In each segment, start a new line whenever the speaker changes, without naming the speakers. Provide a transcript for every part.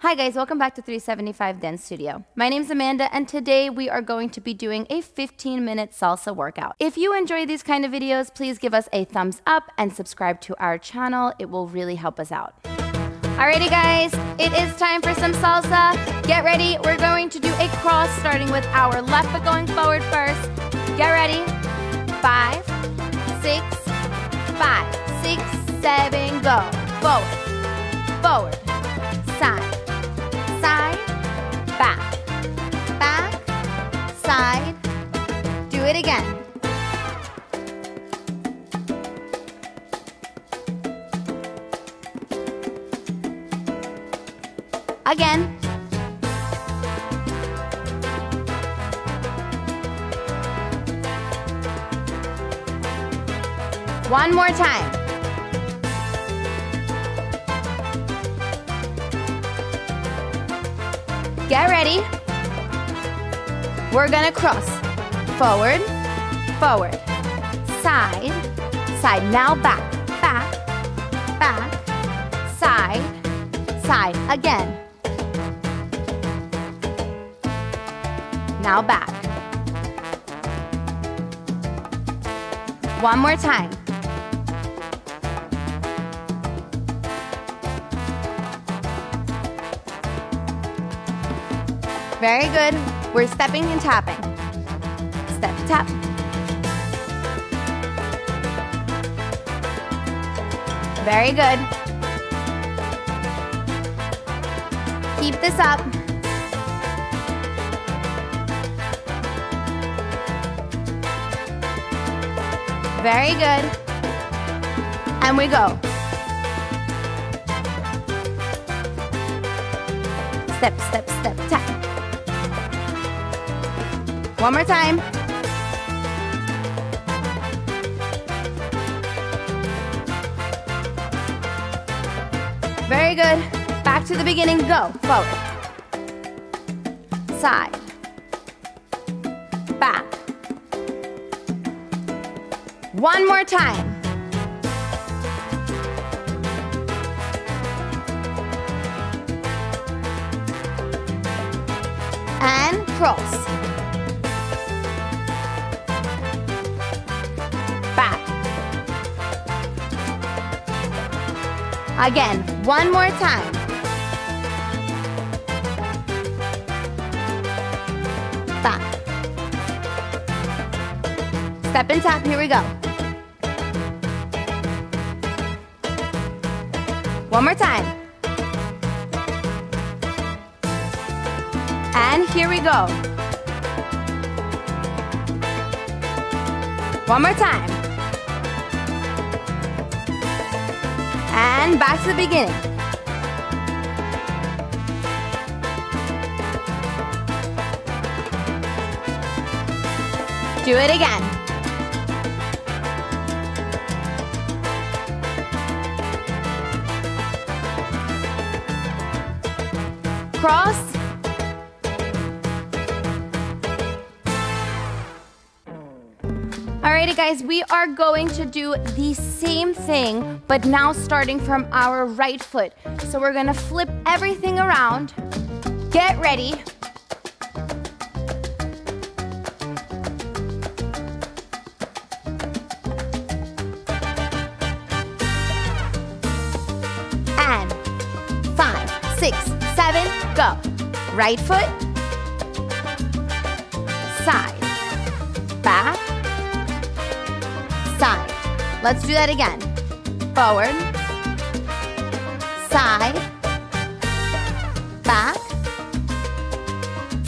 Hi guys, welcome back to 375 Dance Studio. My name's Amanda and today we are going to be doing a 15-minute salsa workout. If you enjoy these kind of videos, please give us a thumbs up and subscribe to our channel. It will really help us out. Alrighty guys, it is time for some salsa. Get ready, we're going to do a cross starting with our left foot going forward first. Get ready. 5, 6, 5, 6, 7, go. Forward, forward, side. Side, back, back, side. Do it again. Again. One more time. Get ready. We're gonna cross. Forward, forward, side, side. Now back, back, back, side, side. Again. Now back. One more time. Very good. We're stepping and tapping. Step, tap. Very good. Keep this up. Very good. And we go. Step, step, step, tap. One more time. Very good. Back to the beginning. Go. Forward. Side. Back. One more time. And cross. Again, one more time. Back. Step and tap, here we go. One more time. And here we go. One more time. And back to the beginning. Do it again. Cross. Alrighty guys, we are going to do the same thing, but now starting from our right foot. So we're gonna flip everything around. Get ready. And 5, 6, 7, go. Right foot, side, back, side. Let's do that again. Forward, side, back,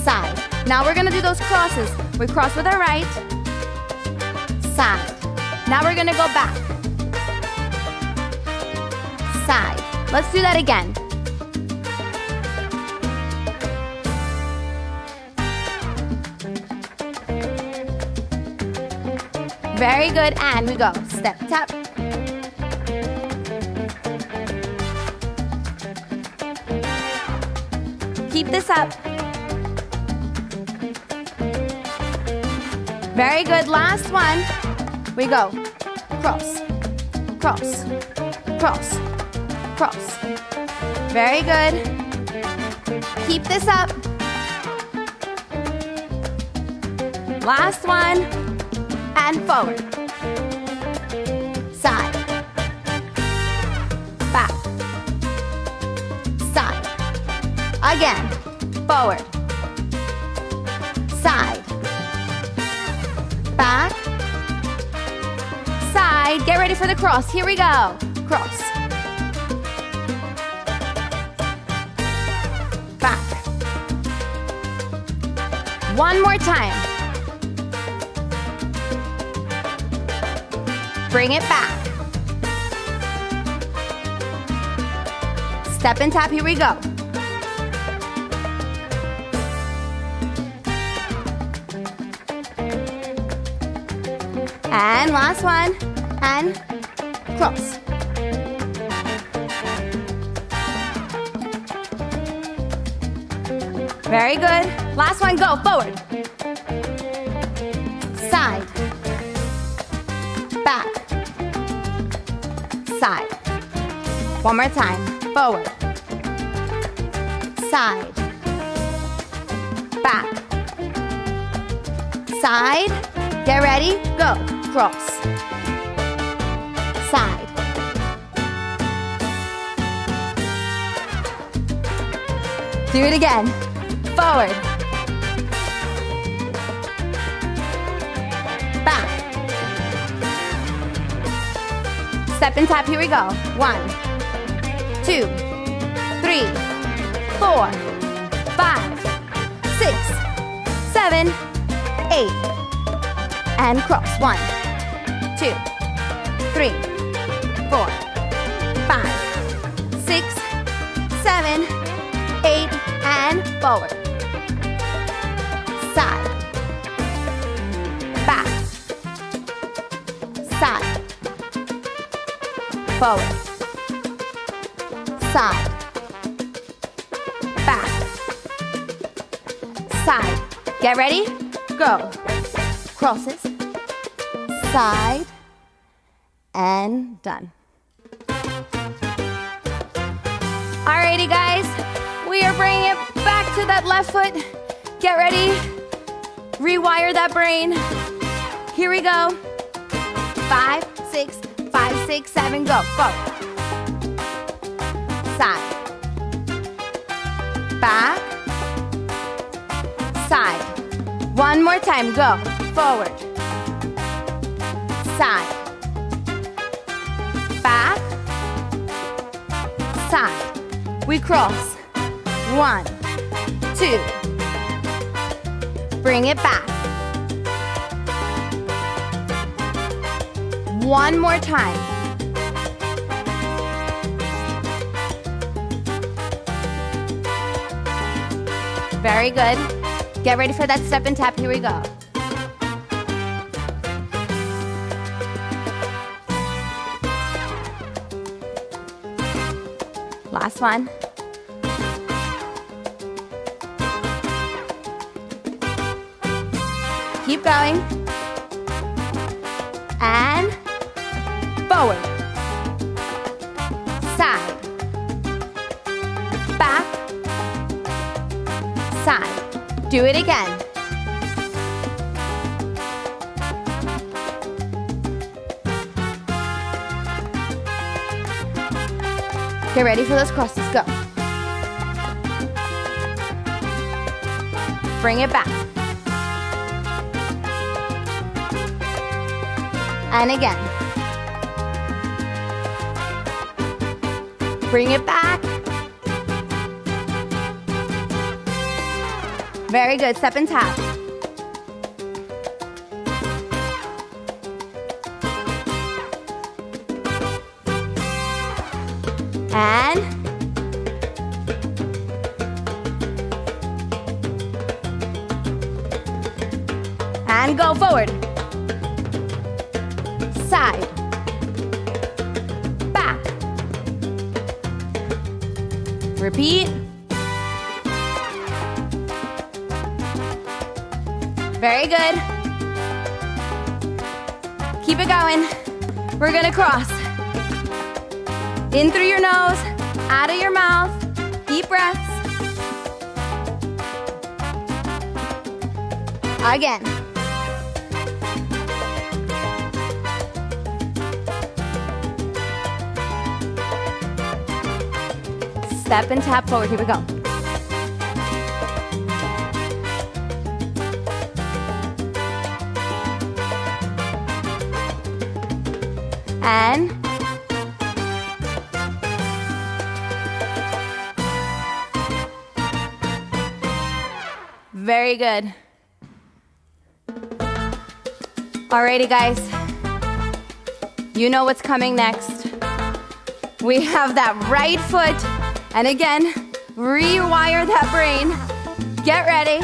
side. Now we're gonna do those crosses. We cross with our right, side. Now we're gonna go back, side. Let's do that again. Very good, and we go. Step, tap. Keep this up. Very good, last one. We go. Cross, cross, cross, cross. Very good. Keep this up. Last one. And forward. Side. Back. Side. Again. Forward. Side. Back. Side. Get ready for the cross. Here we go. Cross. Back. One more time. Bring it back. Step and tap, here we go. And last one, and cross. Very good. Last one, go, forward. Side. Back. Side. One more time, forward. Side. Back. Side. Get ready, go. Cross. Side. Do it again. Forward. Back. Step and tap, here we go. 1, 2, 3, 4, 5, 6, 7, 8. And cross. 1, 2, 3, 4, 5, 6, 7, 8, and forward. Side. Back. Side. Forward. Side. Back. Side. Get ready? Go. Crosses. Side. And done. Alrighty, guys. We are bringing it back to that left foot. Get ready. Rewire that brain. Here we go. 5, 6, 5, 6, 7, go. Go. Side. Back. Side. One more time. Go. Forward. Side. Back. Side. We cross. 1, 2. Bring it back. One more time. Very good. Get ready for that step and tap. Here we go. Last one. Keep going. And forward. Side. Back. Side. Do it again. Get ready for those crosses. Go. Bring it back. And again. Bring it back. Very good. Step and tap. And go forward. Side. Back. Repeat. Very good. Keep it going. We're gonna cross. In through your nose, out of your mouth. Deep breaths. Again. Step and tap forward. Here we go. And very good. Alrighty, guys. You know what's coming next. We have that right foot. And again, rewire that brain. Get ready.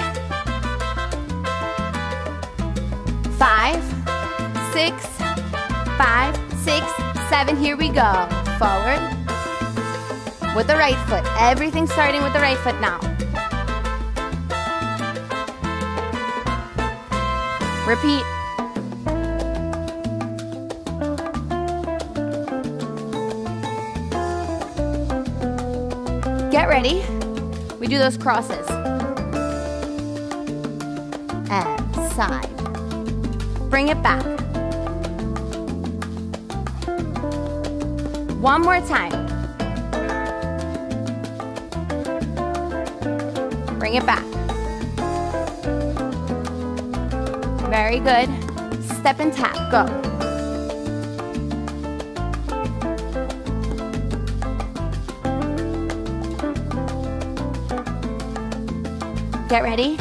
5, 6, 5, 6, 7. Here we go. Forward. With the right foot. Everything starting with the right foot now. Repeat. Get ready. We do those crosses. And side. Bring it back. One more time. Bring it back. Very good. Step and tap. Go. Get ready.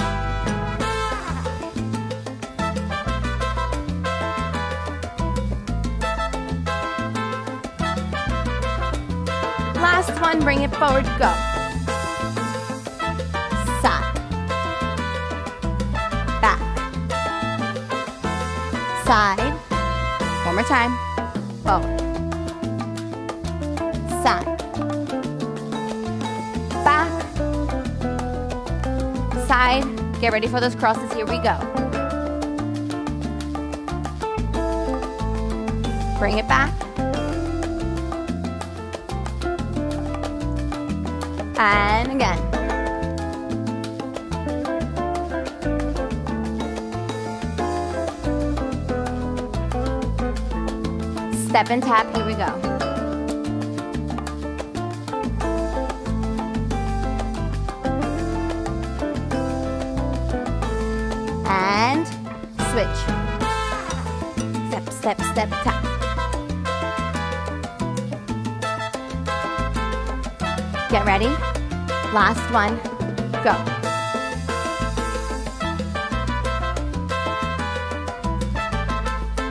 Last one, bring it forward, go. Side. Back. Side. One more time. Forward. Side. Back. Side. Get ready for those crosses. Here we go. Bring it back. And again. Step and tap. Here we go. And switch. Step, step, step, tap. Get ready. Last one. Go.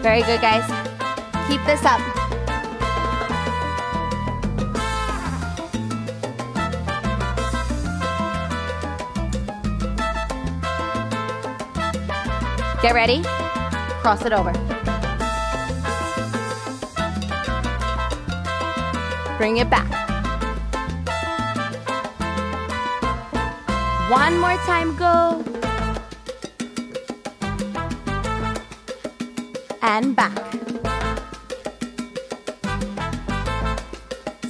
Very good, guys. Keep this up. Get ready. Cross it over. Bring it back. One more time, go. And back.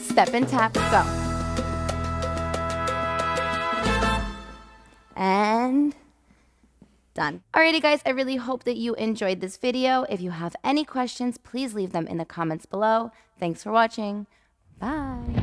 Step and tap, go. And done. Alrighty, guys, I really hope that you enjoyed this video. If you have any questions, please leave them in the comments below. Thanks for watching. Bye.